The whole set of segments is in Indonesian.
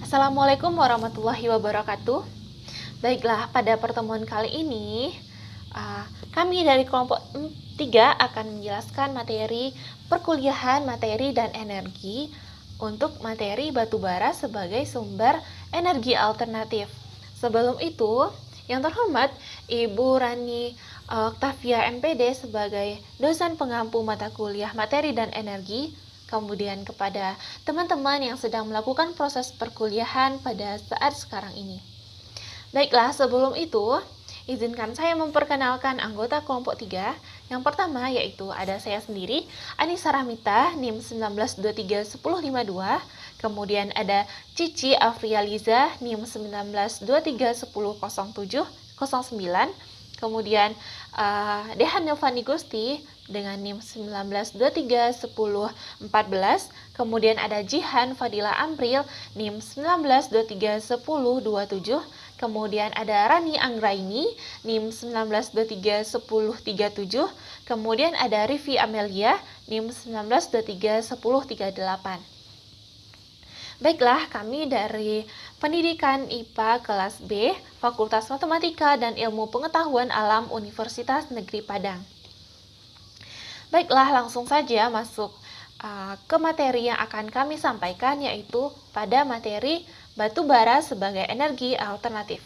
Assalamualaikum warahmatullahi wabarakatuh. Baiklah, pada pertemuan kali ini kami dari kelompok 3 akan menjelaskan materi perkuliahan materi dan energi untuk materi batubara sebagai sumber energi alternatif. Sebelum itu, yang terhormat Ibu Rani Octavia MPD sebagai dosen pengampu mata kuliah materi dan energi, kemudian kepada teman-teman yang sedang melakukan proses perkuliahan pada saat sekarang ini. Baiklah, sebelum itu, izinkan saya memperkenalkan anggota kelompok 3. Yang pertama yaitu ada saya sendiri, Anissa Rahmita, NIM 19231052. Kemudian ada Cici Afrializa, NIM 1923100709. Kemudian Dehan Nelvani Gusti dengan NIM 19231014. Kemudian ada Jihan Fadila Amril NIM 19231027. Kemudian ada Rani Anggraini NIM 19231037. Kemudian ada Rivi Amelia NIM 19231038. Baiklah, kami dari Pendidikan IPA kelas B, Fakultas Matematika dan Ilmu Pengetahuan Alam Universitas Negeri Padang. Baiklah, langsung saja masuk ke materi yang akan kami sampaikan, yaitu pada materi batubara sebagai energi alternatif.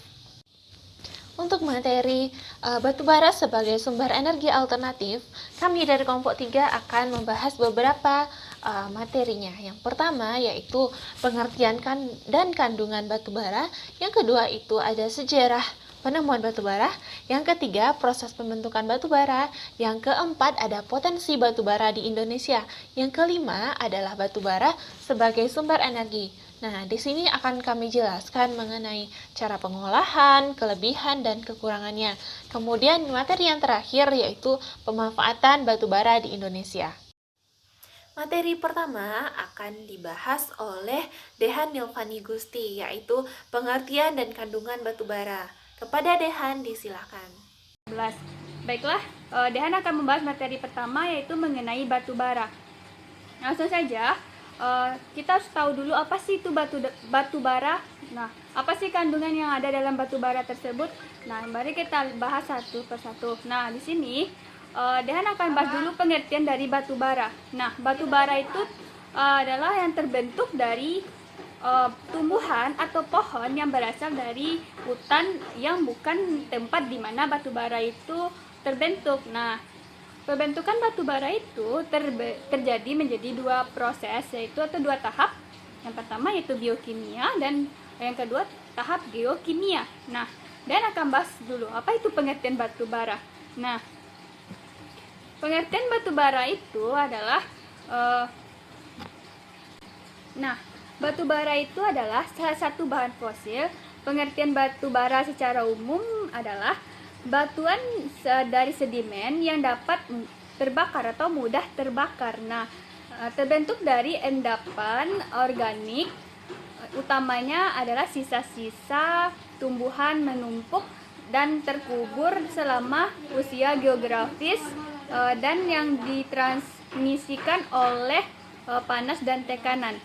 Untuk materi batubara sebagai sumber energi alternatif, kami dari kelompok 3 akan membahas beberapa materinya. Yang pertama yaitu pengertian dan kandungan batubara. Yang kedua itu ada sejarah penemuan batubara. Yang ketiga proses pembentukan batubara. Yang keempat ada potensi batubara di Indonesia. Yang kelima adalah batubara sebagai sumber energi. Nah, di sini akan kami jelaskan mengenai cara pengolahan, kelebihan, dan kekurangannya. Kemudian materi yang terakhir yaitu pemanfaatan batubara di Indonesia. Materi pertama akan dibahas oleh Dehan Nelvani Gusti, yaitu pengertian dan kandungan batubara. Kepada Dehan disilakan. Baiklah, Dehan akan membahas materi pertama yaitu mengenai batubara. Langsung saja, kita harus tahu dulu apa sih itu batubara. Nah, apa sih kandungan yang ada dalam batubara tersebut? Nah, mari kita bahas satu persatu. Nah, di sini Dehan akan bahas dulu pengertian dari batubara. Nah, batubara itu adalah yang terbentuk dari tumbuhan atau pohon yang berasal dari hutan yang bukan tempat di mana batubara itu terbentuk. Nah, pembentukan batubara itu terjadi menjadi dua proses, yaitu atau dua tahap. Yang pertama yaitu biokimia dan yang kedua tahap geokimia. Nah, dan akan bahas dulu apa itu pengertian batubara. Nah, pengertian batubara itu adalah batubara itu adalah salah satu bahan fosil. Pengertian batubara secara umum adalah batuan dari sedimen yang dapat terbakar atau mudah terbakar. Nah, terbentuk dari endapan organik, utamanya adalah sisa-sisa tumbuhan menumpuk dan terkubur selama usia geografis dan yang ditransmisikan oleh panas dan tekanan.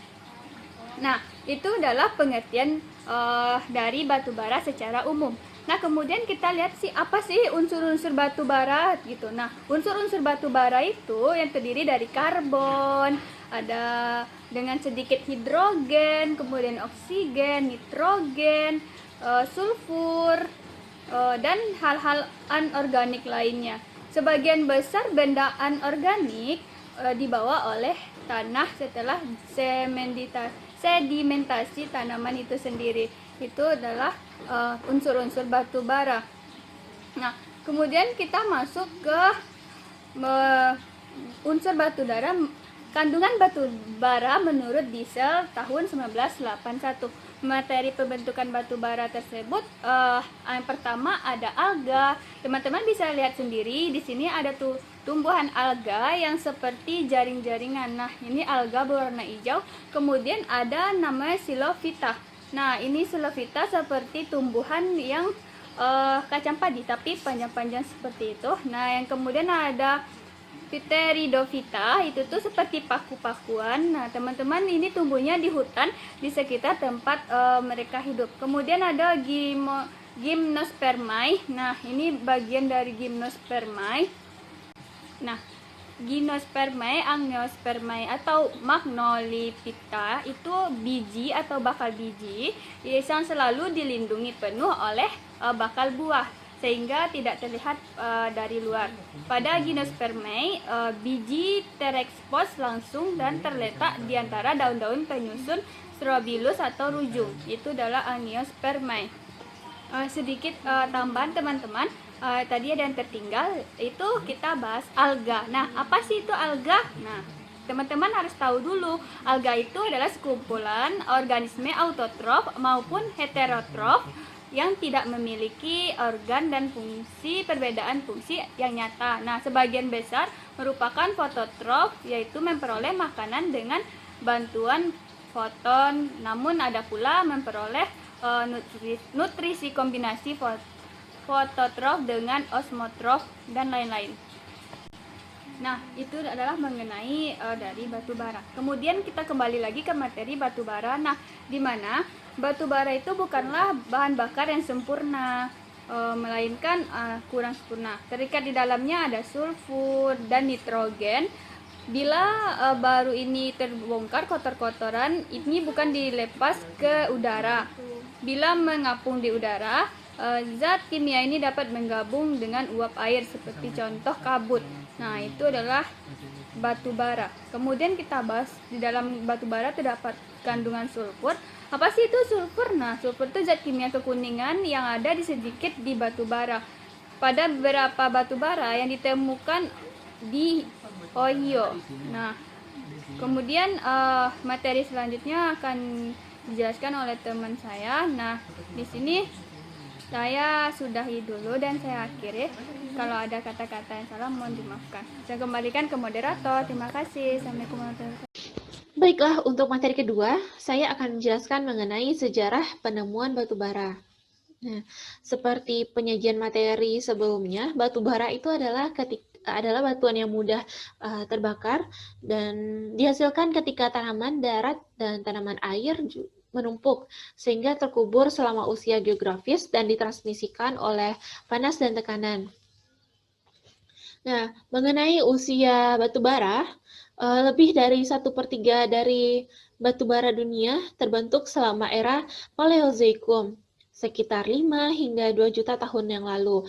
Nah, itu adalah pengertian dari batubara secara umum. Nah, kemudian kita lihat apa sih unsur-unsur batubara gitu. Nah, unsur-unsur batubara itu yang terdiri dari karbon, ada dengan sedikit hidrogen, kemudian oksigen, nitrogen, sulfur, dan hal-hal anorganik lainnya. Sebagian besar benda anorganik dibawa oleh tanah setelah sedimentasi tanaman itu sendiri. Itu adalah unsur-unsur batubara. Nah, kemudian kita masuk ke unsur batubara, kandungan batubara menurut Diesel tahun 1981. Materi pembentukan batubara tersebut yang pertama ada alga. Teman-teman bisa lihat sendiri di sini ada tumbuhan alga yang seperti jaring-jaringan. Nah, ini alga berwarna hijau. Kemudian ada namanya Xylophyta. Nah, ini Xylophyta seperti tumbuhan yang kacang padi tapi panjang-panjang seperti itu. Nah, yang kemudian ada Pteridophyta itu tuh seperti paku-pakuan. Nah, teman-teman, ini tumbuhnya di hutan di sekitar tempat mereka hidup. Kemudian ada Gymnospermae. Nah, ini bagian dari Gymnospermae. Nah, Gymnospermae, Angiospermae atau Magnolipita itu biji atau bakal biji yang selalu dilindungi penuh oleh bakal buah sehingga tidak terlihat dari luar. Pada Gymnospermae, biji terekspos langsung dan terletak di antara daun-daun penyusun strobilus atau rujung. Itu adalah Angiospermae. Sedikit tambahan teman-teman, tadi ada yang tertinggal, itu kita bahas alga. Nah, apa sih itu alga? Nah, teman-teman harus tahu dulu, alga itu adalah sekumpulan organisme autotrof maupun heterotrof yang tidak memiliki organ dan fungsi perbedaan fungsi yang nyata. Nah, sebagian besar merupakan fototrof, yaitu memperoleh makanan dengan bantuan foton, namun ada pula memperoleh nutrisi kombinasi fototrof dengan osmotrof dan lain-lain. Nah, itu adalah mengenai dari batu bara. Kemudian kita kembali lagi ke materi batu bara. Nah, di mana batu bara itu bukanlah bahan bakar yang sempurna, melainkan kurang sempurna. Terikat di dalamnya ada sulfur dan nitrogen. Bila baru ini terbongkar, kotor-kotoran ini bukan dilepas ke udara. Bila mengapung di udara, zat kimia ini dapat menggabung dengan uap air seperti contoh kabut. Nah, itu adalah batu bara. Kemudian kita bahas di dalam batu bara terdapat kandungan sulfur. Apa sih itu sulfur? Nah, sulfur itu zat kimia kekuningan yang ada di sedikit di batu bara. Pada beberapa batu bara yang ditemukan di Ohio. Nah, kemudian materi selanjutnya akan dijelaskan oleh teman saya. Nah, di sini saya sudahi dulu dan saya akhiri. Kalau ada kata-kata yang salah mohon dimaafkan. Saya kembalikan ke moderator. Terima kasih. Assalamualaikum warahmatullahi wabarakatuh. Baiklah, untuk materi kedua, saya akan menjelaskan mengenai sejarah penemuan batu bara. Nah, seperti penyajian materi sebelumnya, batu bara itu adalah batuan yang mudah terbakar dan dihasilkan ketika tanaman darat dan tanaman air menumpuk sehingga terkubur selama usia geografis dan ditransmisikan oleh panas dan tekanan. Nah, mengenai usia batu bara, lebih dari 1/3 dari batu bara dunia terbentuk selama era Paleozoikum, sekitar 5 hingga 2 juta tahun yang lalu.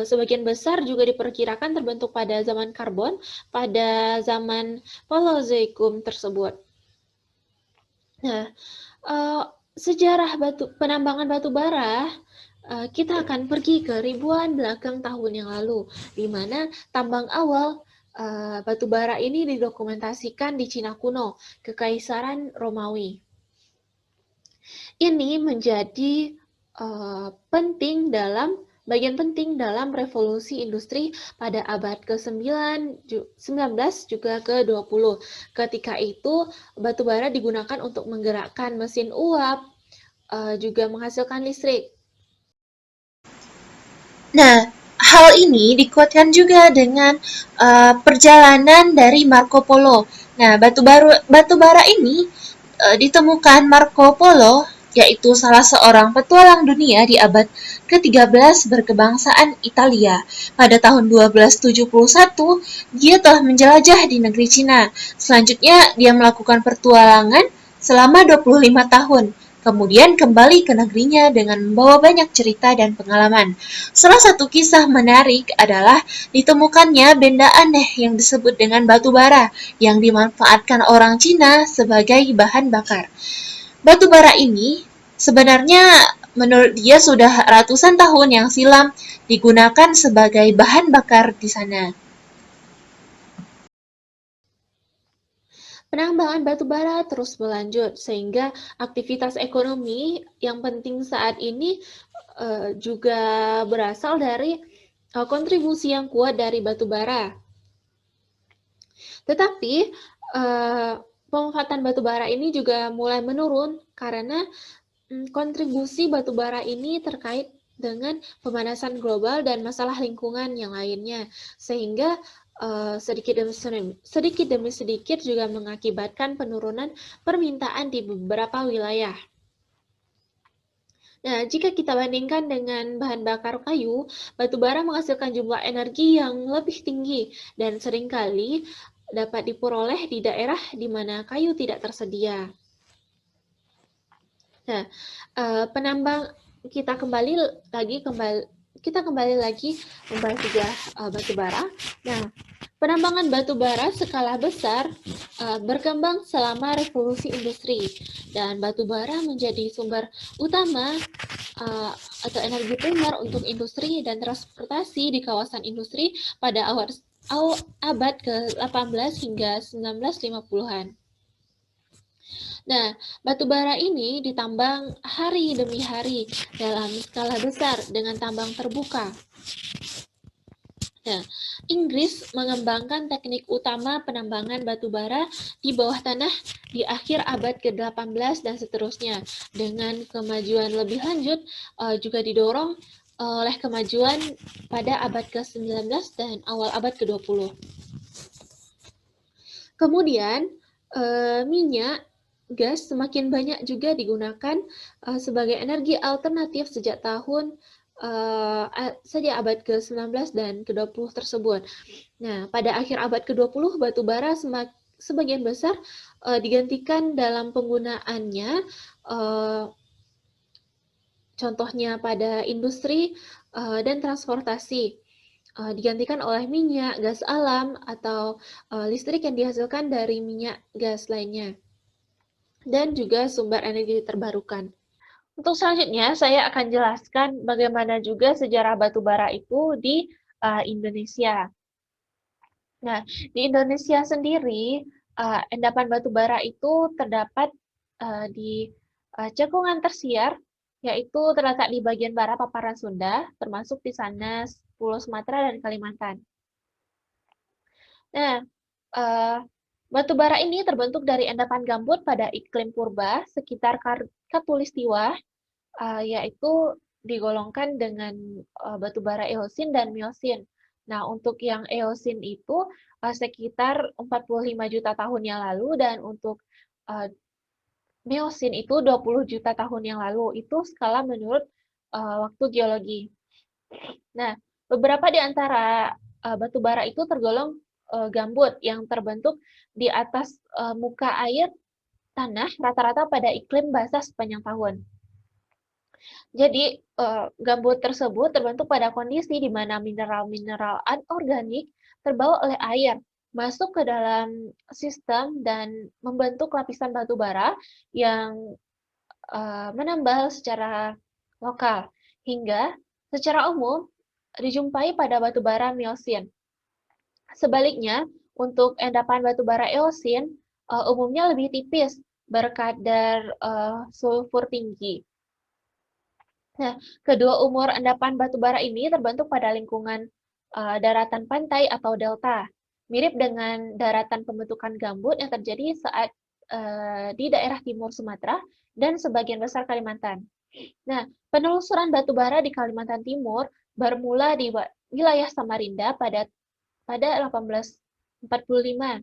Sebagian besar juga diperkirakan terbentuk pada zaman karbon pada zaman Paleozoikum tersebut. Nah, sejarah penambangan batu bara, kita akan pergi ke ribuan belakang tahun yang lalu, di mana tambang awal batu bara ini didokumentasikan di Cina kuno, Kekaisaran Romawi. Ini menjadi bagian penting dalam revolusi industri pada abad ke-19 juga ke-20. Ketika itu, batu bara digunakan untuk menggerakkan mesin uap, juga menghasilkan listrik. Nah, hal ini dikuatkan juga dengan perjalanan dari Marco Polo. Nah, batu bara ini ditemukan Marco Polo, yaitu salah seorang petualang dunia di abad ke-13 berkebangsaan Italia. Pada tahun 1271, dia telah menjelajah di negeri Cina. Selanjutnya, dia melakukan pertualangan selama 25 tahun. Kemudian kembali ke negerinya dengan membawa banyak cerita dan pengalaman. Salah satu kisah menarik adalah ditemukannya benda aneh yang disebut dengan batu bara yang dimanfaatkan orang Cina sebagai bahan bakar. Batu bara ini sebenarnya menurut dia sudah ratusan tahun yang silam digunakan sebagai bahan bakar di sana. Penambangan batu bara terus berlanjut, sehingga aktivitas ekonomi yang penting saat ini juga berasal dari kontribusi yang kuat dari batu bara. Tetapi pemanfaatan batu bara ini juga mulai menurun karena kontribusi batu bara ini terkait dengan pemanasan global dan masalah lingkungan yang lainnya, sehingga sedikit demi sedikit juga mengakibatkan penurunan permintaan di beberapa wilayah. Nah, jika kita bandingkan dengan bahan bakar kayu, batu bara menghasilkan jumlah energi yang lebih tinggi dan seringkali dapat diperoleh di daerah di mana kayu tidak tersedia. Nah, penambang kita kembali lagi membahas juga batu bara. Nah, penambangan batu bara skala besar berkembang selama revolusi industri dan batu bara menjadi sumber utama atau energi primer untuk industri dan transportasi di kawasan industri pada abad ke-18 hingga 1950-an. Nah, batu bara ini ditambang hari demi hari dalam skala besar dengan tambang terbuka. Nah, Inggris mengembangkan teknik utama penambangan batu bara di bawah tanah di akhir abad ke-18 dan seterusnya. Dengan kemajuan lebih lanjut juga didorong oleh kemajuan pada abad ke-19 dan awal abad ke-20. Kemudian, minyak gas semakin banyak juga digunakan sebagai energi alternatif sejak abad ke-19 dan ke-20 tersebut. Nah, pada akhir abad ke-20, batu bara sebagian besar digantikan dalam penggunaannya, contohnya pada industri dan transportasi, digantikan oleh minyak, gas alam, atau listrik yang dihasilkan dari minyak gas lainnya, dan juga sumber energi terbarukan. Untuk selanjutnya, saya akan jelaskan bagaimana juga sejarah batu bara itu di Indonesia. Nah, di Indonesia sendiri, endapan batu bara itu terdapat di cekungan tersier, yaitu terletak di bagian barat paparan Sunda, termasuk di sana Pulau Sumatera dan Kalimantan. Nah, batu bara ini terbentuk dari endapan gambut pada iklim purba sekitar Katulistiwa, yaitu digolongkan dengan batu bara Eosin dan Miosin. Nah, untuk yang Eosin itu sekitar 45 juta tahun yang lalu, dan untuk Miosin itu 20 juta tahun yang lalu. Itu skala menurut waktu geologi. Nah, beberapa di antara batu bara itu tergolong gambut yang terbentuk di atas muka air tanah rata-rata pada iklim basah sepanjang tahun. Jadi, gambut tersebut terbentuk pada kondisi di mana mineral-mineral anorganik terbawa oleh air masuk ke dalam sistem dan membentuk lapisan batu bara yang menambal secara lokal, hingga secara umum dijumpai pada batu bara Miosin. Sebaliknya, untuk endapan batu bara Eosin umumnya lebih tipis, berkadar sulfur tinggi. Nah, kedua umur endapan batu bara ini terbentuk pada lingkungan daratan pantai atau delta, mirip dengan daratan pembentukan gambut yang terjadi saat di daerah timur Sumatera dan sebagian besar Kalimantan. Nah, penelusuran batu bara di Kalimantan Timur bermula di wilayah Samarinda pada 1845.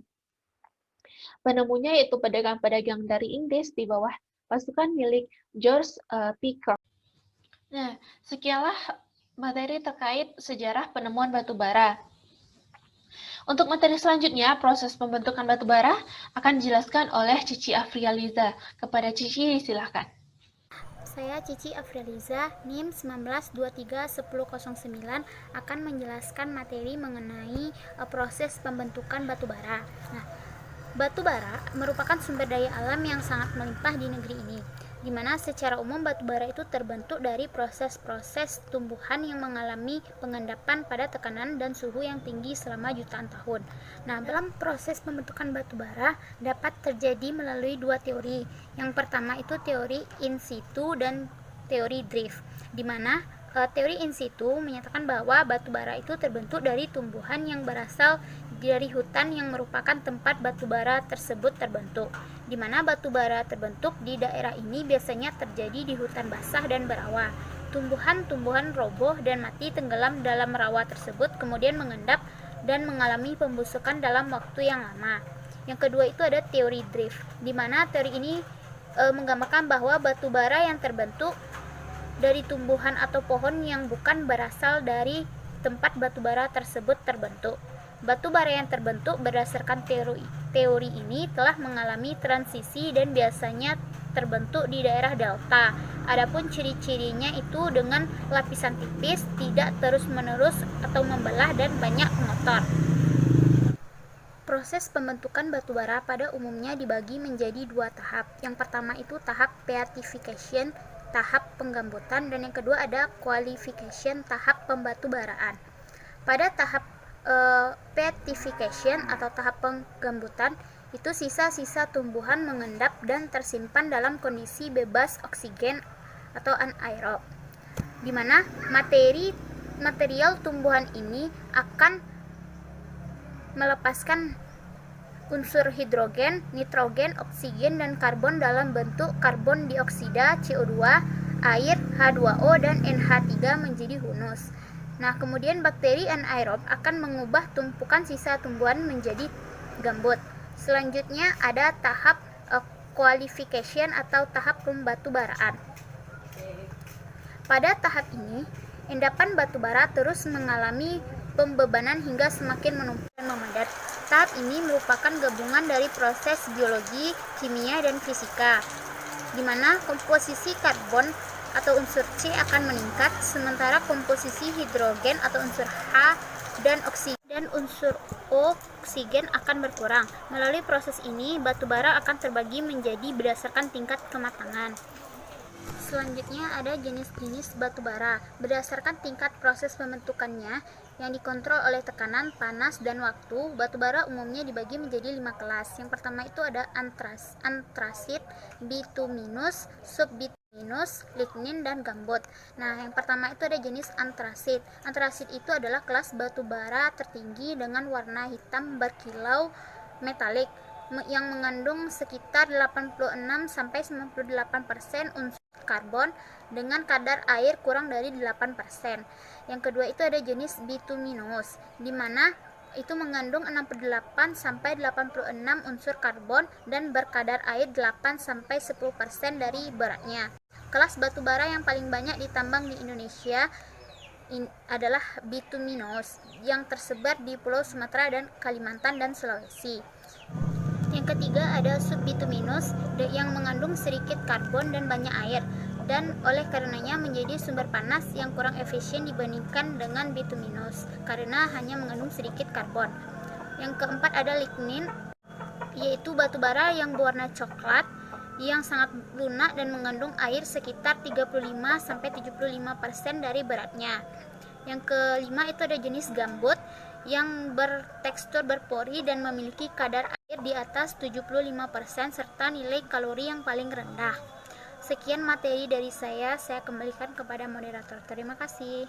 Penemunya yaitu pedagang-pedagang dari Inggris di bawah pasukan milik George Peacock. Nah, sekianlah materi terkait sejarah penemuan batu bara. Untuk materi selanjutnya, proses pembentukan batu bara akan dijelaskan oleh Cici Afrializa. Kepada Cici, silakan. Saya Cici Afrializa, NIM 19231009 akan menjelaskan materi mengenai proses pembentukan batu bara. Nah, batu bara merupakan sumber daya alam yang sangat melimpah di negeri ini, di mana secara umum batu bara itu terbentuk dari proses-proses tumbuhan yang mengalami pengendapan pada tekanan dan suhu yang tinggi selama jutaan tahun. Nah, dalam proses pembentukan batu bara dapat terjadi melalui dua teori. Yang pertama itu teori in situ dan teori drift, di mana teori in situ menyatakan bahwa batu bara itu terbentuk dari tumbuhan yang berasal dari hutan yang merupakan tempat batu bara tersebut terbentuk, di mana batu bara terbentuk di daerah ini biasanya terjadi di hutan basah dan berawa. Tumbuhan-tumbuhan roboh dan mati tenggelam dalam rawa tersebut, kemudian mengendap dan mengalami pembusukan dalam waktu yang lama. Yang kedua itu ada teori drift, di mana teori ini menggambarkan bahwa batu bara yang terbentuk dari tumbuhan atau pohon yang bukan berasal dari tempat batu bara tersebut terbentuk. Batu bara yang terbentuk berdasarkan teori ini telah mengalami transisi dan biasanya terbentuk di daerah delta. Adapun ciri-cirinya itu dengan lapisan tipis, tidak terus-menerus atau membelah, dan banyak mengotor. Proses pembentukan batu bara pada umumnya dibagi menjadi dua tahap. Yang pertama itu tahap petrification, tahap penggambutan, dan yang kedua ada qualification, tahap pembatubaraan. Pada tahap petrification atau tahap penggambutan itu sisa-sisa tumbuhan mengendap dan tersimpan dalam kondisi bebas oksigen atau anaerob, di mana material tumbuhan ini akan melepaskan unsur hidrogen, nitrogen, oksigen, dan karbon dalam bentuk karbon dioksida, CO2, air, H2O, dan NH3 menjadi humus. Nah, kemudian bakteri anaerob akan mengubah tumpukan sisa tumbuhan menjadi gambut. Selanjutnya ada tahap qualification atau tahap pembatubaraan. Pada tahap ini, endapan batu bara terus mengalami pembebanan hingga semakin menumpuk dan memadat. Tahap ini merupakan gabungan dari proses biologi, kimia, dan fisika, di mana komposisi karbon atau unsur C akan meningkat, sementara komposisi hidrogen atau unsur H dan oksigen dan unsur O oksigen akan berkurang. Melalui proses ini, batu bara akan terbagi menjadi berdasarkan tingkat kematangan. Selanjutnya ada jenis-jenis batu bara. Berdasarkan tingkat proses pembentukannya yang dikontrol oleh tekanan, panas, dan waktu, batu bara umumnya dibagi menjadi 5 kelas. Yang pertama itu ada antrasit, bituminus, subbituminus, lignin, dan gambut. Nah, yang pertama itu ada jenis antrasit. Antrasit itu adalah kelas batu bara tertinggi dengan warna hitam berkilau metalik yang mengandung sekitar 86-98% unsur karbon dengan kadar air kurang dari 8%. Yang kedua itu ada jenis bituminous, di mana itu mengandung 68-86 unsur karbon dan berkadar air 8-10% dari beratnya. Kelas batu bara yang paling banyak ditambang di Indonesia adalah bituminous yang tersebar di Pulau Sumatera dan Kalimantan dan Sulawesi. Yang ketiga ada subbituminous yang mengandung sedikit karbon dan banyak air, dan oleh karenanya menjadi sumber panas yang kurang efisien dibandingkan dengan bituminous karena hanya mengandung sedikit karbon. Yang keempat ada lignin, yaitu batu bara yang berwarna coklat yang sangat lunak dan mengandung air sekitar 35-75% dari beratnya. Yang kelima itu ada jenis gambut yang bertekstur berpori dan memiliki kadar air di atas 75% serta nilai kalori yang paling rendah. Sekian materi dari saya kembalikan kepada moderator. Terima kasih.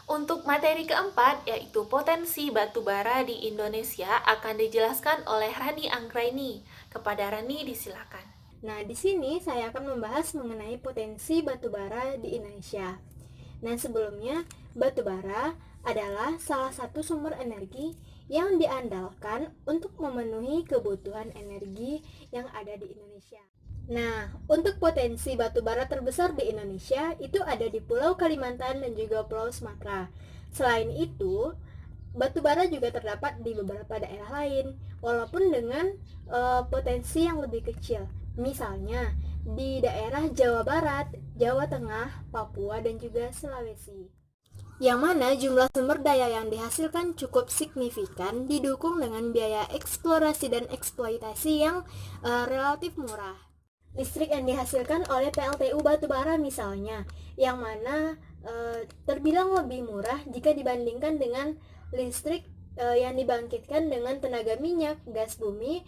Untuk materi keempat, yaitu potensi batu bara di Indonesia, akan dijelaskan oleh Rani Anggraini. Kepada Rani, disilakan. Nah, di sini saya akan membahas mengenai potensi batu bara di Indonesia. Nah, sebelumnya, batu bara adalah salah satu sumber energi yang diandalkan untuk memenuhi kebutuhan energi yang ada di Indonesia. Nah, untuk potensi batu bara terbesar di Indonesia itu ada di Pulau Kalimantan dan juga Pulau Sumatera. Selain itu, batu bara juga terdapat di beberapa daerah lain, walaupun dengan potensi yang lebih kecil. Misalnya, di daerah Jawa Barat, Jawa Tengah, Papua, dan juga Sulawesi. Yang mana jumlah sumber daya yang dihasilkan cukup signifikan, didukung dengan biaya eksplorasi dan eksploitasi yang relatif murah. Listrik yang dihasilkan oleh PLTU batubara misalnya, yang mana terbilang lebih murah jika dibandingkan dengan listrik yang dibangkitkan dengan tenaga minyak, gas bumi,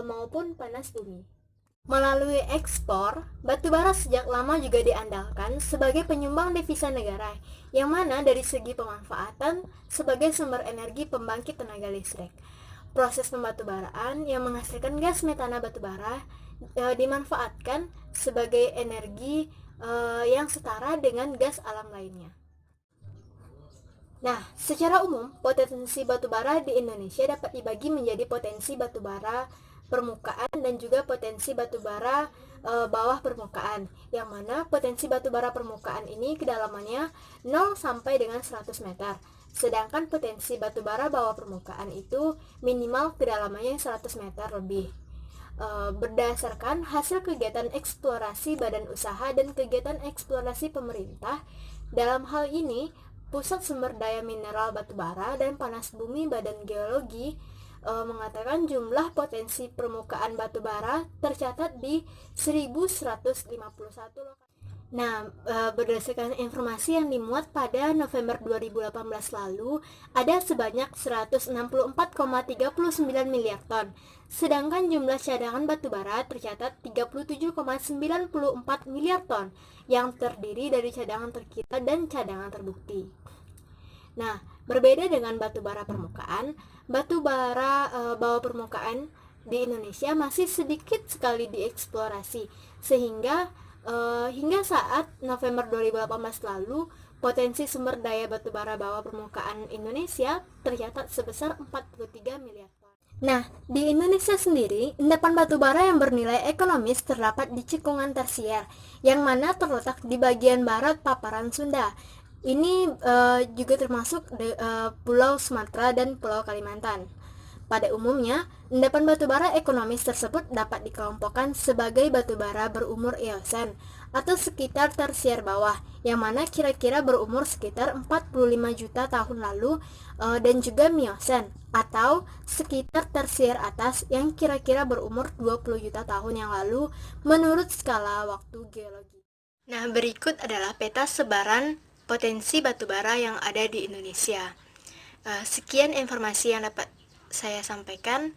maupun panas bumi. Melalui ekspor, batubara sejak lama juga diandalkan sebagai penyumbang devisa negara, yang mana dari segi pemanfaatan sebagai sumber energi pembangkit tenaga listrik. Proses pembatubaraan yang menghasilkan gas metana batubara dimanfaatkan sebagai energi yang setara dengan gas alam lainnya. Nah, secara umum, potensi batubara di Indonesia dapat dibagi menjadi potensi batubara permukaan dan juga potensi batubara bawah permukaan. Yang mana potensi batubara permukaan ini kedalamannya 0 sampai dengan 100 meter. Sedangkan potensi batubara bawah permukaan itu minimal kedalamannya 100 meter lebih. Berdasarkan hasil kegiatan eksplorasi badan usaha dan kegiatan eksplorasi pemerintah, dalam hal ini Pusat Sumber Daya Mineral Batubara dan Panas Bumi Badan Geologi mengatakan jumlah potensi permukaan batubara tercatat di 1151 lokasi. Nah, berdasarkan informasi yang dimuat pada November 2018 lalu, ada sebanyak 164,39 miliar ton. Sedangkan jumlah cadangan batubara tercatat 37,94 miliar ton, yang terdiri dari cadangan terkira dan cadangan terbukti. Nah, berbeda dengan batubara permukaan, batubara bawah permukaan di Indonesia masih sedikit sekali dieksplorasi, sehingga hingga saat November 2018 lalu, potensi sumber daya batubara bawah permukaan Indonesia tercatat sebesar 43 miliar ton. Nah, di Indonesia sendiri, endapan batubara yang bernilai ekonomis terdapat di cekungan tersier, yang mana terletak di bagian barat paparan Sunda. Ini juga termasuk Pulau Sumatera dan Pulau Kalimantan. Pada umumnya, endapan batubara ekonomis tersebut dapat dikelompokkan sebagai batubara berumur Eosen atau sekitar tersier bawah, yang mana kira-kira berumur sekitar 45 juta tahun lalu, dan juga Miosen atau sekitar tersier atas yang kira-kira berumur 20 juta tahun yang lalu menurut skala waktu geologi. Nah, berikut adalah peta sebaran potensi batubara yang ada di Indonesia. Sekian informasi yang dapat saya sampaikan,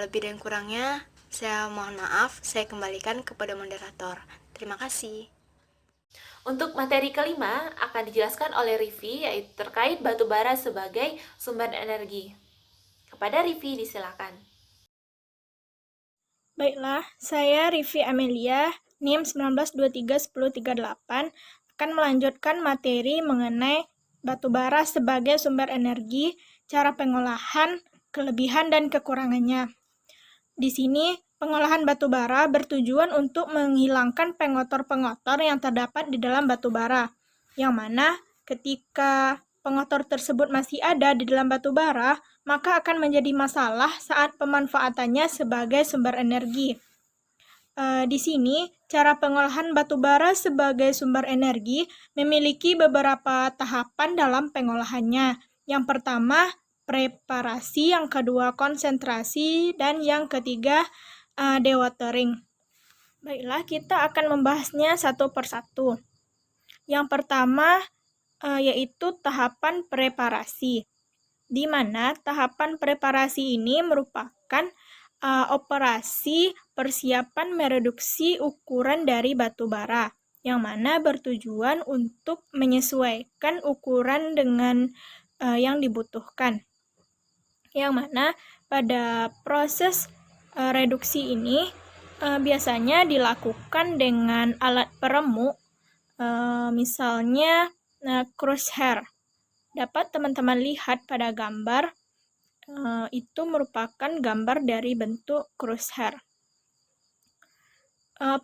lebih dan kurangnya saya mohon maaf, saya kembalikan kepada moderator. Terima kasih. Untuk materi kelima akan dijelaskan oleh Rivi, yaitu terkait batubara sebagai sumber energi. Kepada Rivi disilakan. Baiklah, saya Rivi Amelia, NIM 19231038, akan melanjutkan materi mengenai batubara sebagai sumber energi, cara pengolahan, kelebihan dan kekurangannya. Di sini, pengolahan batubara bertujuan untuk menghilangkan pengotor-pengotor yang terdapat di dalam batubara, yang mana ketika pengotor tersebut masih ada di dalam batubara, maka akan menjadi masalah saat pemanfaatannya sebagai sumber energi. Di sini, cara pengolahan batubara sebagai sumber energi memiliki beberapa tahapan dalam pengolahannya. Yang pertama, preparasi, yang kedua konsentrasi, dan yang ketiga dewatering. Baiklah, kita akan membahasnya satu persatu. Yang pertama yaitu tahapan preparasi, di mana tahapan preparasi ini merupakan operasi persiapan mereduksi ukuran dari batubara, yang mana bertujuan untuk menyesuaikan ukuran dengan yang dibutuhkan. Yang mana pada proses reduksi ini biasanya dilakukan dengan alat peremuk, misalnya crosshair. Dapat teman-teman lihat pada gambar, itu merupakan gambar dari bentuk crosshair.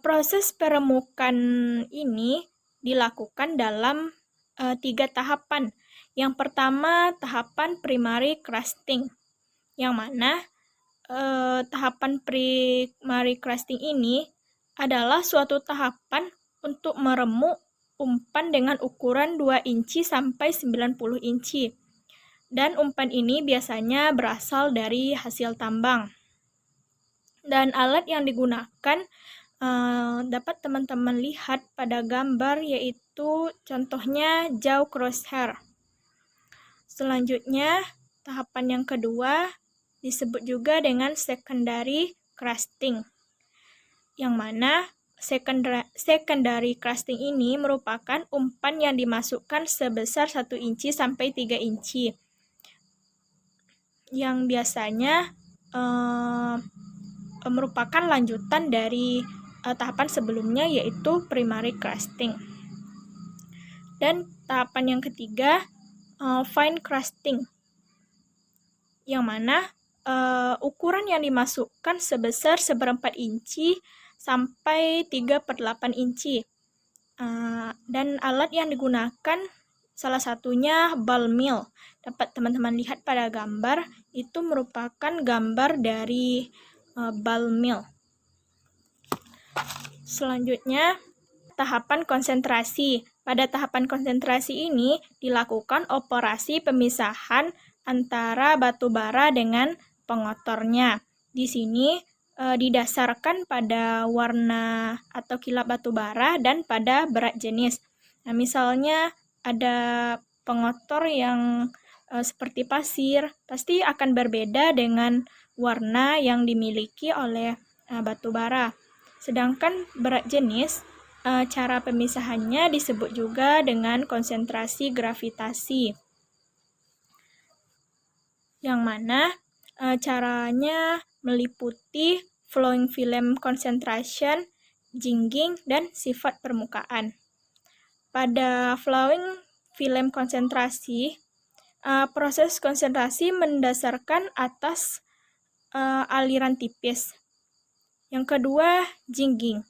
Proses peremukan ini dilakukan dalam 3 tahapan. Yang pertama, tahapan primary crusting, yang mana tahapan primary crusting ini adalah suatu tahapan untuk meremuk umpan dengan ukuran 2 inci sampai 90 inci. Dan umpan ini biasanya berasal dari hasil tambang. Dan alat yang digunakan dapat teman-teman lihat pada gambar, yaitu contohnya jaw crosshair. Selanjutnya, tahapan yang kedua disebut juga dengan secondary crusting, yang mana secondary crusting ini merupakan umpan yang dimasukkan sebesar 1 inci sampai 3 inci, yang biasanya merupakan lanjutan dari tahapan sebelumnya, yaitu primary crusting. Dan tahapan yang ketiga fine crusting, yang mana ukuran yang dimasukkan sebesar 1/4 inci sampai 3/8 inci. Dan alat yang digunakan salah satunya ball mill. Dapat teman-teman lihat pada gambar, itu merupakan gambar dari ball mill. Selanjutnya, tahapan konsentrasi. Pada tahapan konsentrasi ini dilakukan operasi pemisahan antara batu bara dengan pengotornya. Di sini didasarkan pada warna atau kilap batu bara dan pada berat jenis. Nah, misalnya ada pengotor yang seperti pasir, pasti akan berbeda dengan warna yang dimiliki oleh batu bara. Sedangkan berat jenis, cara pemisahannya disebut juga dengan konsentrasi gravitasi, yang mana caranya meliputi flowing film concentration, jingging, dan sifat permukaan. Pada flowing film konsentrasi, proses konsentrasi mendasarkan atas aliran tipis. Yang kedua, jingging.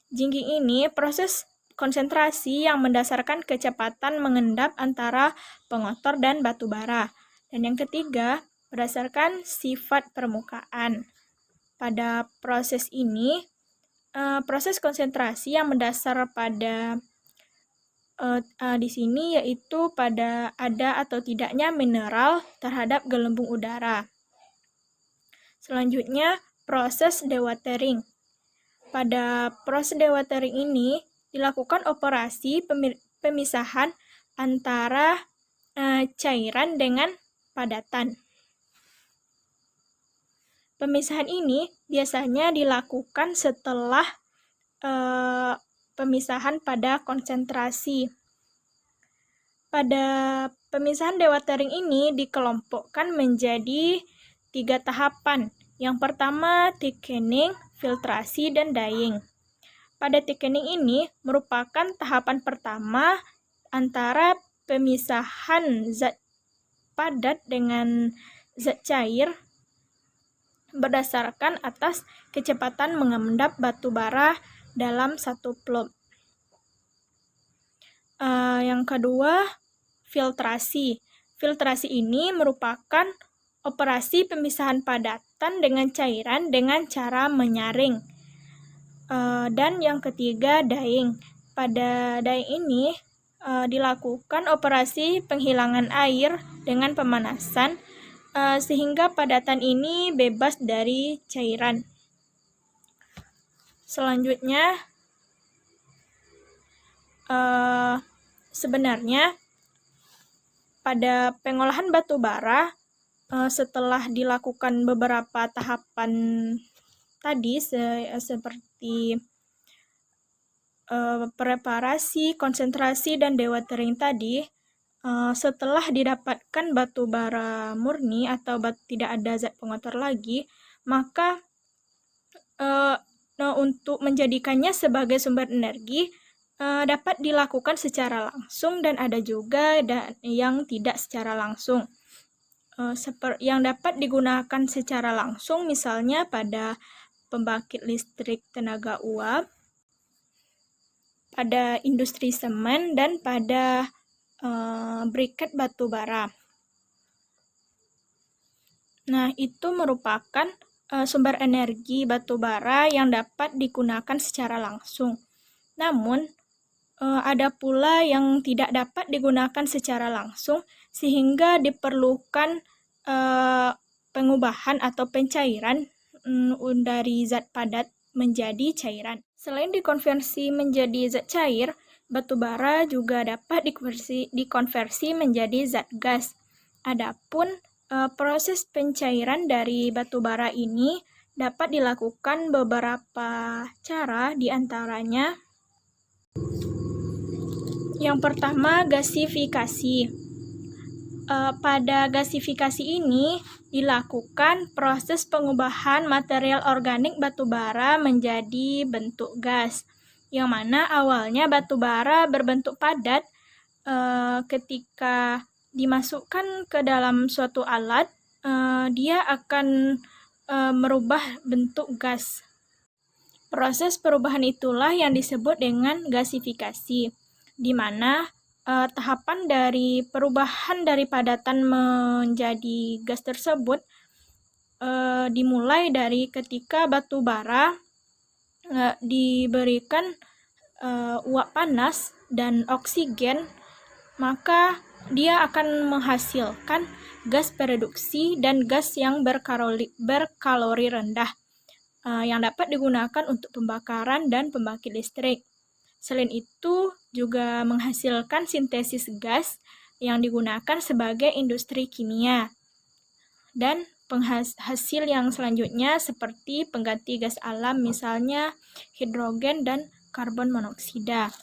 Jingging ini proses konsentrasi yang mendasarkan kecepatan mengendap antara pengotor dan batu bara. Dan yang ketiga, berdasarkan sifat permukaan. Pada proses ini, proses konsentrasi yang mendasar pada di sini yaitu pada ada atau tidaknya mineral terhadap gelembung udara. Selanjutnya, proses dewatering. Pada proses dewatering ini dilakukan operasi pemisahan antara cairan dengan padatan. Pemisahan ini biasanya dilakukan setelah pemisahan pada konsentrasi. Pada pemisahan dewatering ini dikelompokkan menjadi 3 tahapan. Yang pertama, thickening, filtrasi, dan dyeing. Pada thickening ini merupakan tahapan pertama antara pemisahan zat padat dengan zat cair berdasarkan atas kecepatan mengendap batu bara dalam satu plop. Yang kedua, filtrasi. Filtrasi ini merupakan operasi pemisahan padatan dengan cairan dengan cara menyaring. Dan yang ketiga, dyeing. Pada dyeing ini dilakukan operasi penghilangan air dengan pemanasan sehingga padatan ini bebas dari cairan. Selanjutnya, sebenarnya pada pengolahan batu bara setelah dilakukan beberapa tahapan tadi seperti preparasi, konsentrasi, dan dewatering tadi, setelah didapatkan batu bara murni atau tidak ada zat pengotor lagi, maka untuk menjadikannya sebagai sumber energi dapat dilakukan secara langsung dan ada juga yang tidak secara langsung. Yang dapat digunakan secara langsung misalnya pada pembangkit listrik tenaga uap, pada industri semen, dan pada briket batu bara. Nah, itu merupakan sumber energi batu bara yang dapat digunakan secara langsung. Namun, ada pula yang tidak dapat digunakan secara langsung sehingga diperlukan pengubahan atau pencairan dari zat padat menjadi cairan. Selain dikonversi menjadi zat cair, batu bara juga dapat dikonversi menjadi zat gas. Adapun proses pencairan dari batu bara ini dapat dilakukan beberapa cara, diantaranya yang pertama, gasifikasi. Pada gasifikasi ini dilakukan proses pengubahan material organik batu bara menjadi bentuk gas, yang mana awalnya batu bara berbentuk padat ketika dimasukkan ke dalam suatu alat, dia akan merubah bentuk gas. Proses perubahan itulah yang disebut dengan gasifikasi, di mana tahapan dari perubahan dari padatan menjadi gas tersebut dimulai dari ketika batu bara diberikan uap panas dan oksigen, maka dia akan menghasilkan gas reduksi dan gas yang berkalori rendah yang dapat digunakan untuk pembakaran dan pembangkit listrik. Selain itu, juga menghasilkan sintesis gas yang digunakan sebagai industri kimia. Dan penghasil yang selanjutnya seperti pengganti gas alam, misalnya hidrogen dan karbon monoksida.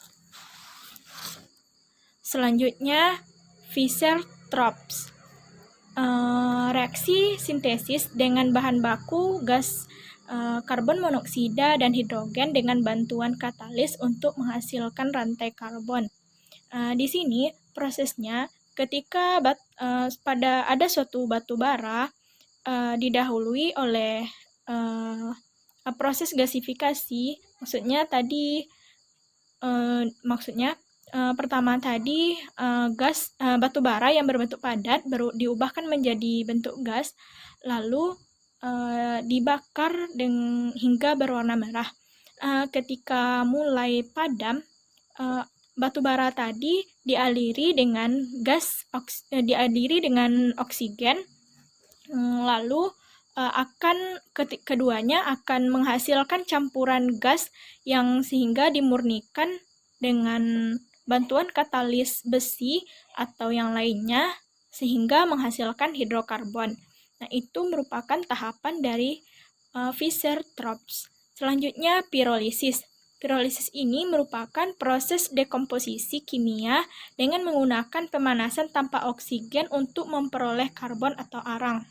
Selanjutnya, Fischer-Tropsch. Reaksi sintesis dengan bahan baku gas karbon monoksida dan hidrogen dengan bantuan katalis untuk menghasilkan rantai karbon. Di sini prosesnya ketika ada suatu batu bara didahului oleh proses gasifikasi, pertama tadi gas batu bara yang berbentuk padat baru diubahkan menjadi bentuk gas, lalu dibakar hingga berwarna merah. Ketika mulai padam, batu bara tadi dialiri dengan oksigen, lalu keduanya akan menghasilkan campuran gas yang sehingga dimurnikan dengan bantuan katalis besi atau yang lainnya sehingga menghasilkan hidrokarbon. Nah, itu merupakan tahapan dari Fischer-Tropsch. Selanjutnya, pirolisis. Pirolisis ini merupakan proses dekomposisi kimia dengan menggunakan pemanasan tanpa oksigen untuk memperoleh karbon atau arang.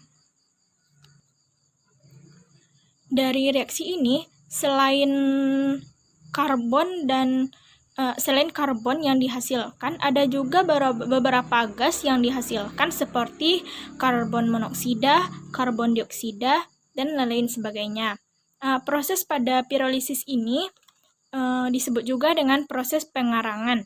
Dari reaksi ini, selain karbon yang dihasilkan, ada juga beberapa gas yang dihasilkan seperti karbon monoksida, karbon dioksida, dan lain sebagainya. Proses pada pirolisis ini disebut juga dengan proses pengarangan.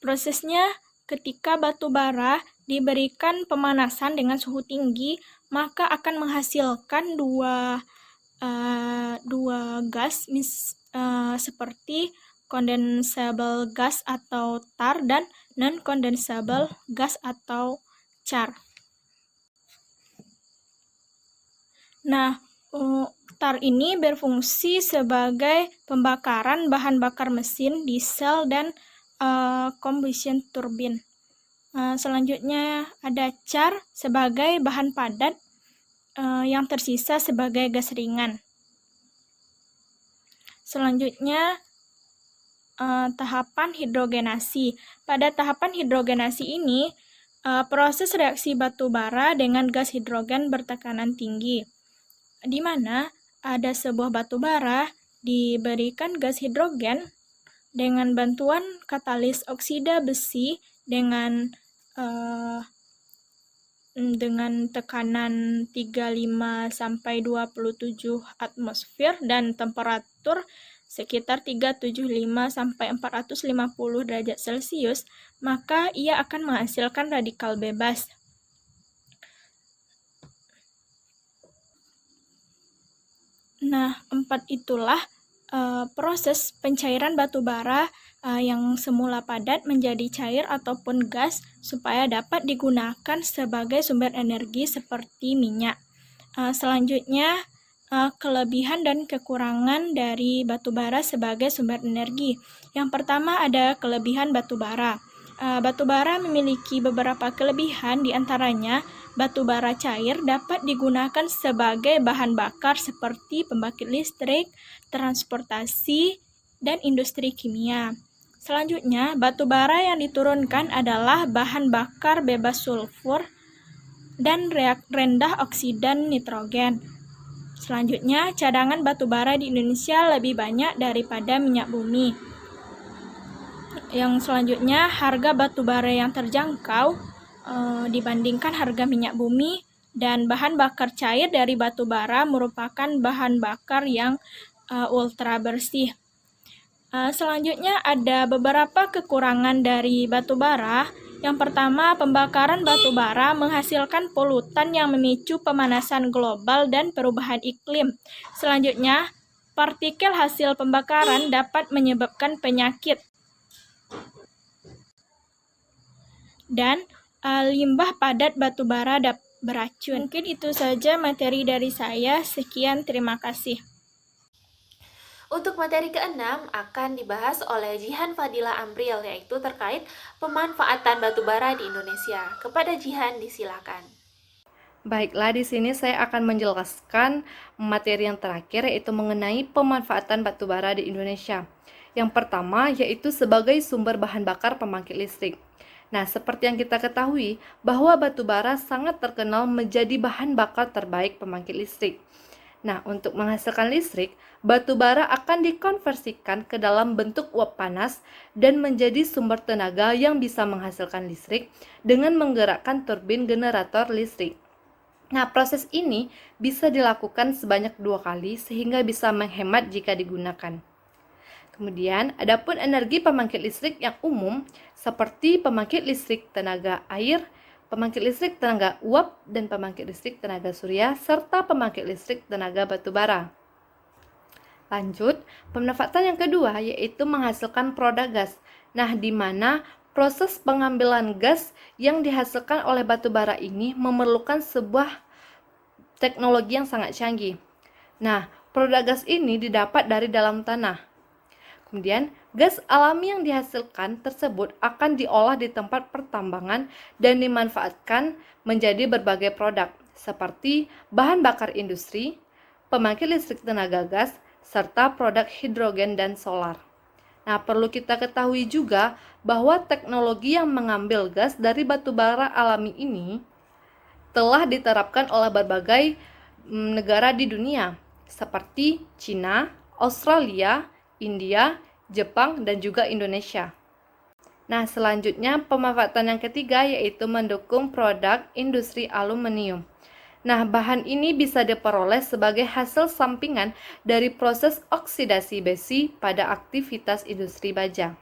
Prosesnya ketika batu bara diberikan pemanasan dengan suhu tinggi, maka akan menghasilkan dua gas seperti condensable gas atau tar dan non-condensable gas atau char. Nah, tar ini berfungsi sebagai pembakaran bahan bakar mesin, diesel, dan combustion turbine. Selanjutnya ada char sebagai bahan padat yang tersisa sebagai gas ringan. Selanjutnya, tahapan hidrogenasi. Pada tahapan hidrogenasi ini, proses reaksi batu bara dengan gas hidrogen bertekanan tinggi, di mana ada sebuah batu bara diberikan gas hidrogen dengan bantuan katalis oksida besi dengan tekanan 35 sampai 27 atmosfer dan temperatur sekitar 375 sampai 450 derajat Celcius, maka ia akan menghasilkan radikal bebas. Nah, 4 itulah proses pencairan batu bara yang semula padat menjadi cair ataupun gas supaya dapat digunakan sebagai sumber energi seperti minyak. Selanjutnya, kelebihan dan kekurangan dari batu bara sebagai sumber energi. Yang pertama ada kelebihan batu bara. Batu bara memiliki beberapa kelebihan, diantaranya batu bara cair dapat digunakan sebagai bahan bakar seperti pembangkit listrik, transportasi, dan industri kimia. Selanjutnya, batu bara yang diturunkan adalah bahan bakar bebas sulfur dan rendah oksidan nitrogen. Selanjutnya, cadangan batu bara di Indonesia lebih banyak daripada minyak bumi. Yang selanjutnya, harga batu bara yang terjangkau dibandingkan harga minyak bumi, dan bahan bakar cair dari batu bara merupakan bahan bakar yang ultra bersih. Selanjutnya ada beberapa kekurangan dari batu bara. Yang pertama, pembakaran batu bara menghasilkan polutan yang memicu pemanasan global dan perubahan iklim. Selanjutnya, partikel hasil pembakaran dapat menyebabkan penyakit. Dan limbah padat batu bara beracun. Mungkin itu saja materi dari saya. Sekian, terima kasih. Untuk materi keenam akan dibahas oleh Jihan Fadila Amril, yaitu terkait pemanfaatan batu bara di Indonesia. Kepada Jihan disilakan. Baiklah, di sini saya akan menjelaskan materi yang terakhir, yaitu mengenai pemanfaatan batu bara di Indonesia. Yang pertama yaitu sebagai sumber bahan bakar pembangkit listrik. Nah, seperti yang kita ketahui bahwa batu bara sangat terkenal menjadi bahan bakar terbaik pembangkit listrik. Nah, untuk menghasilkan listrik, batu bara akan dikonversikan ke dalam bentuk uap panas dan menjadi sumber tenaga yang bisa menghasilkan listrik dengan menggerakkan turbin generator listrik. Nah, proses ini bisa dilakukan sebanyak 2 kali sehingga bisa menghemat jika digunakan. Kemudian, adapun energi pembangkit listrik yang umum seperti pembangkit listrik tenaga air, pembangkit listrik tenaga uap, dan pembangkit listrik tenaga surya, serta pembangkit listrik tenaga batu bara. Lanjut, pemanfaatan yang kedua yaitu menghasilkan produk gas. Nah, di mana proses pengambilan gas yang dihasilkan oleh batu bara ini memerlukan sebuah teknologi yang sangat canggih. Nah, produk gas ini didapat dari dalam tanah. Kemudian, gas alami yang dihasilkan tersebut akan diolah di tempat pertambangan dan dimanfaatkan menjadi berbagai produk, seperti bahan bakar industri, pembangkit listrik tenaga gas, serta produk hidrogen dan solar. Nah, perlu kita ketahui juga bahwa teknologi yang mengambil gas dari batu bara alami ini telah diterapkan oleh berbagai negara di dunia, seperti Cina, Australia, India, Jepang, dan juga Indonesia. Nah, selanjutnya pemanfaatan yang ketiga yaitu mendukung produk industri aluminium. Nah, bahan ini bisa diperoleh sebagai hasil sampingan dari proses oksidasi besi pada aktivitas industri baja.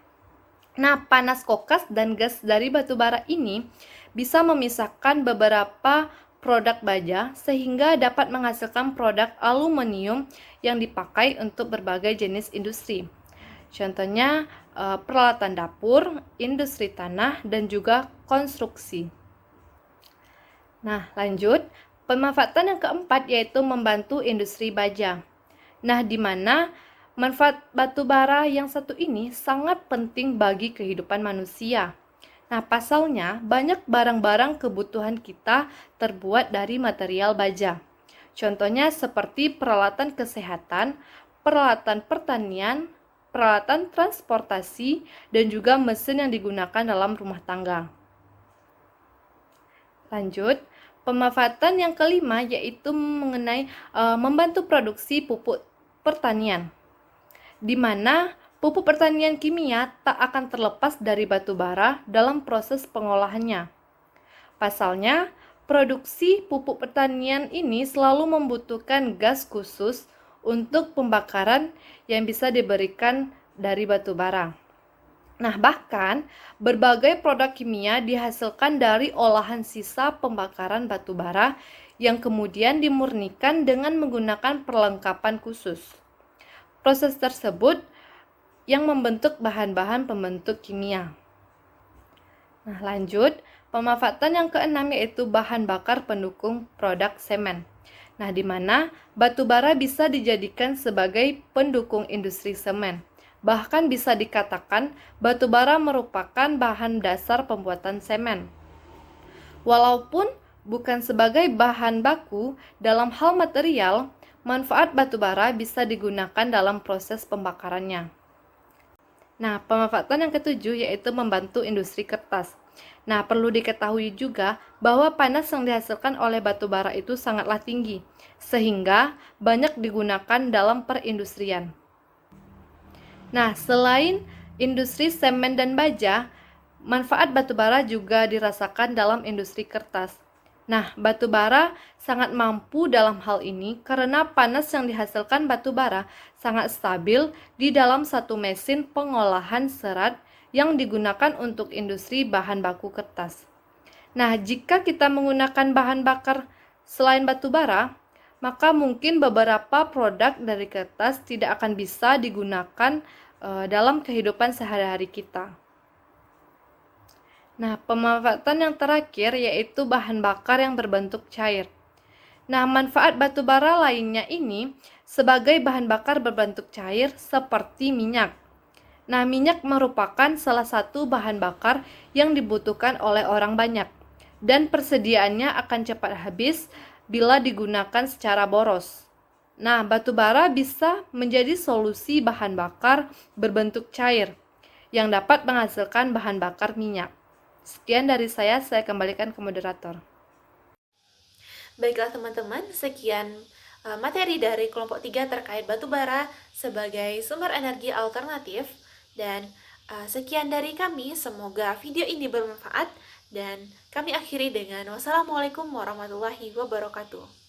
Nah, panas kokas dan gas dari batu bara ini bisa memisahkan beberapa produk baja sehingga dapat menghasilkan produk aluminium yang dipakai untuk berbagai jenis industri. Contohnya peralatan dapur, industri tanah, dan juga konstruksi. Nah, lanjut, pemanfaatan yang keempat yaitu membantu industri baja. Nah, di mana manfaat batu bara yang satu ini sangat penting bagi kehidupan manusia. Nah, pasalnya banyak barang-barang kebutuhan kita terbuat dari material baja. Contohnya seperti peralatan kesehatan, peralatan pertanian, peralatan transportasi, dan juga mesin yang digunakan dalam rumah tangga. Lanjut, pemanfaatan yang kelima yaitu mengenai membantu produksi pupuk pertanian, di mana pupuk pertanian kimia tak akan terlepas dari batu bara dalam proses pengolahannya. Pasalnya, produksi pupuk pertanian ini selalu membutuhkan gas khusus untuk pembakaran yang bisa diberikan dari batu bara. Nah, bahkan berbagai produk kimia dihasilkan dari olahan sisa pembakaran batu bara yang kemudian dimurnikan dengan menggunakan perlengkapan khusus. Proses tersebut yang membentuk bahan-bahan pembentuk kimia. Nah, lanjut, pemanfaatan yang keenam yaitu bahan bakar pendukung produk semen. Nah, di mana batu bara bisa dijadikan sebagai pendukung industri semen. Bahkan bisa dikatakan batu bara merupakan bahan dasar pembuatan semen. Walaupun bukan sebagai bahan baku dalam hal material, manfaat batu bara bisa digunakan dalam proses pembakarannya. Nah, pemanfaatan yang ketujuh yaitu membantu industri kertas. Nah, perlu diketahui juga bahwa panas yang dihasilkan oleh batu bara itu sangatlah tinggi, sehingga banyak digunakan dalam perindustrian. Nah, selain industri semen dan baja, manfaat batu bara juga dirasakan dalam industri kertas. Nah, batu bara sangat mampu dalam hal ini karena panas yang dihasilkan batu bara sangat stabil di dalam satu mesin pengolahan serat yang digunakan untuk industri bahan baku kertas. Nah, jika kita menggunakan bahan bakar selain batu bara, maka mungkin beberapa produk dari kertas tidak akan bisa digunakan dalam kehidupan sehari-hari kita. Nah, pemanfaatan yang terakhir yaitu bahan bakar yang berbentuk cair. Nah, manfaat batu bara lainnya ini sebagai bahan bakar berbentuk cair seperti minyak. Nah, minyak merupakan salah satu bahan bakar yang dibutuhkan oleh orang banyak dan persediaannya akan cepat habis bila digunakan secara boros. Nah, batu bara bisa menjadi solusi bahan bakar berbentuk cair yang dapat menghasilkan bahan bakar minyak. Sekian dari saya kembalikan ke moderator. Baiklah teman-teman, sekian materi dari kelompok 3 terkait batu bara sebagai sumber energi alternatif. Dan sekian dari kami, semoga video ini bermanfaat dan kami akhiri dengan wassalamualaikum warahmatullahi wabarakatuh.